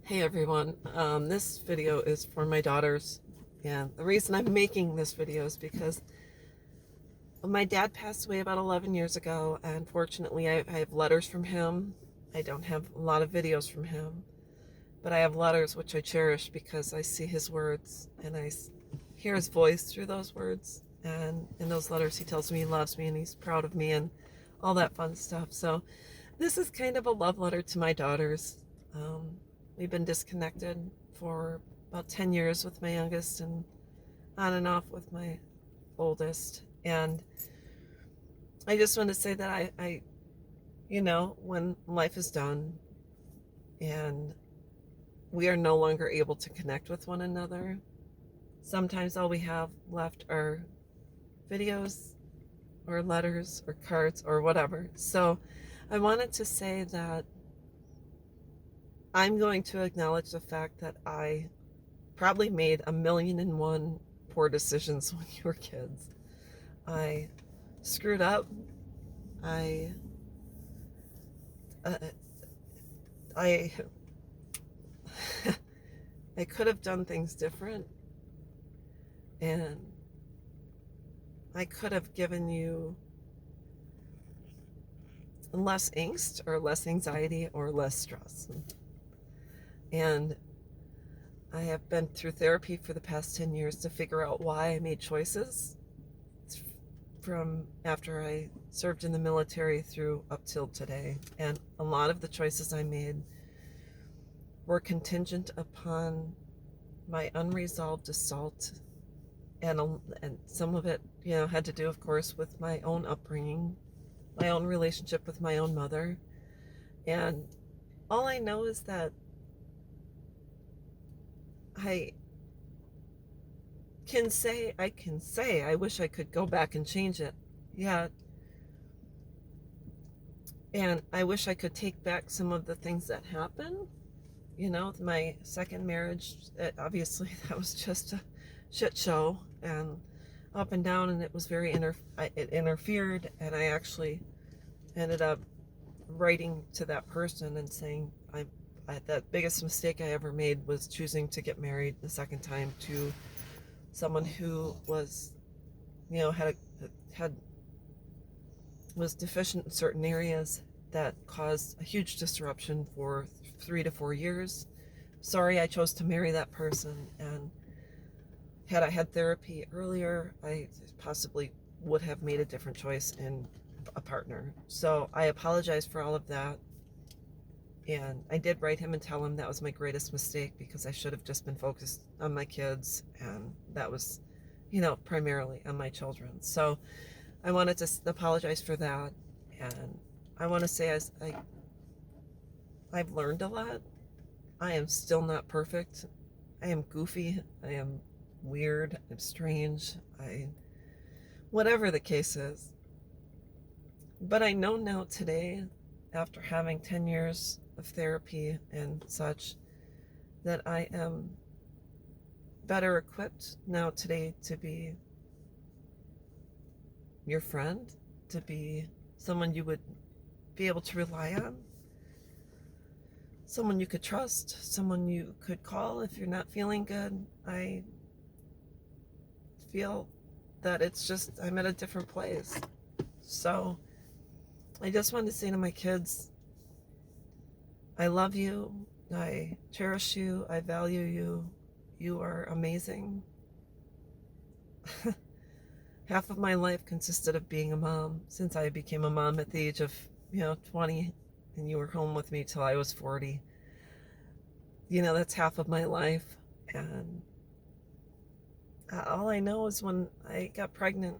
Hey everyone, this video is for my daughters, and the reason I'm making this video is because my dad passed away about 11 years ago, and fortunately I have letters from him. I don't have a lot of videos from him, but I have letters which I cherish because I see his words and hear his voice through those words, and in those letters he tells me he loves me and he's proud of me and all that fun stuff. So this is kind of a love letter to my daughters. Um, we've been disconnected for about 10 years with my youngest and on and off with my oldest. And I just want to say that when life is done and we are no longer able to connect with one another, sometimes all we have left are videos or letters or cards or whatever. So I wanted to say that I'm going to acknowledge the fact that I probably made 1,000,001 poor decisions when you were kids. I screwed up. I, uh, I, I could have done things different, and I could have given you less angst or less anxiety or less stress. And I have been through therapy for the past 10 years to figure out why I made choices from after I served in the military through up till today. And a lot of the choices I made were contingent upon my unresolved assault, and some of it, had to do, of course, with my own upbringing, my own relationship with my own mother. And all I know is that I I can say I wish I could go back and change it. Yeah, and I wish I could take back some of the things that happened. My second marriage, obviously that was just a shit show and up and down, and it was it interfered, and I actually ended up writing to that person and saying that biggest mistake I ever made was choosing to get married the second time to someone who was, had was deficient in certain areas that caused a huge disruption for 3 to 4 years. Sorry I chose to marry that person, and had I had therapy earlier, I possibly would have made a different choice in a partner. So I apologize for all of that. And I did write him and tell him that was my greatest mistake because I should have just been focused on my kids, and that was, primarily on my children. So I wanted to apologize for that. And I want to say, I've learned a lot. I am still not perfect. I am goofy. I am weird. I'm strange. Whatever the case is. But I know now today, after having 10 years of therapy and such, that I am better equipped now today to be your friend, to be someone you would be able to rely on, someone you could trust, someone you could call if you're not feeling good. I feel that I'm at a different place. So I just wanted to say to my kids, I love you, I cherish you, I value you, you are amazing. Half of my life consisted of being a mom, since I became a mom at the age of, 20, and you were home with me till I was 40. That's half of my life. And all I know is when I got pregnant,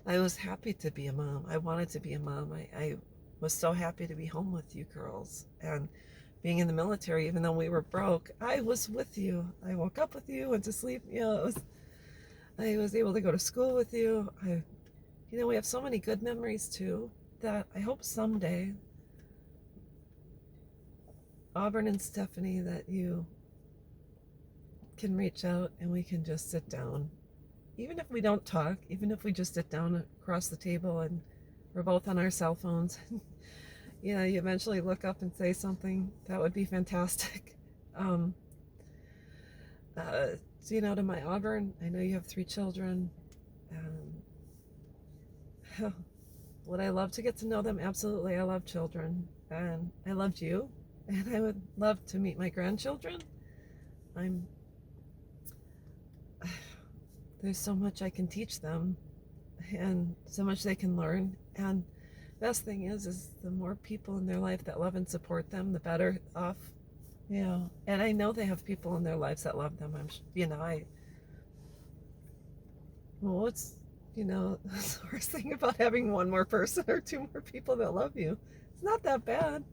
I was happy to be a mom. I wanted to be a mom. I was so happy to be home with you girls. And being in the military, even though we were broke, I was with you. I woke up with you, went to sleep. I was able to go to school with you. We have so many good memories too that I hope someday, Auburn and Stephanie, that you can reach out and we can just sit down. Even if we don't talk, even if we just sit down across the table and we're both on our cell phones, you eventually look up and say something, that would be fantastic. Um, uh, to my Auburn, I know you have 3 children. And would I love to get to know them? Absolutely. I love children. And I loved you. And I would love to meet my grandchildren. I'm there's so much I can teach them and so much they can learn. And best thing is the more people in their life that love and support them, the better off. And I know they have people in their lives that love them. What's the worst thing about having one more person or 2 more people that love you? It's not that bad.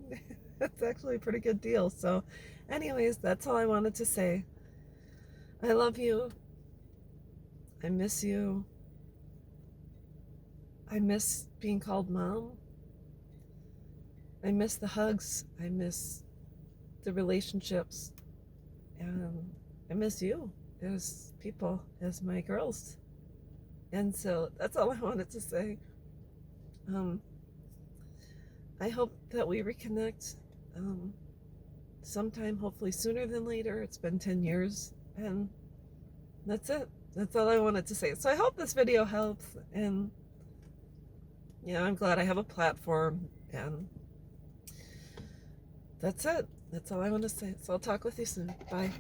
It's actually a pretty good deal. So, anyways, that's all I wanted to say. I love you. I miss you. I miss being called mom. I miss the hugs. I miss the relationships. And I miss you as people, as my girls. And so that's all I wanted to say. Um, I hope that we reconnect sometime, hopefully sooner than later. It's been 10 years. And that's it. That's all I wanted to say. So I hope this video helps. And I'm glad I have a platform. And that's it. That's all I want to say. So I'll talk with you soon. Bye.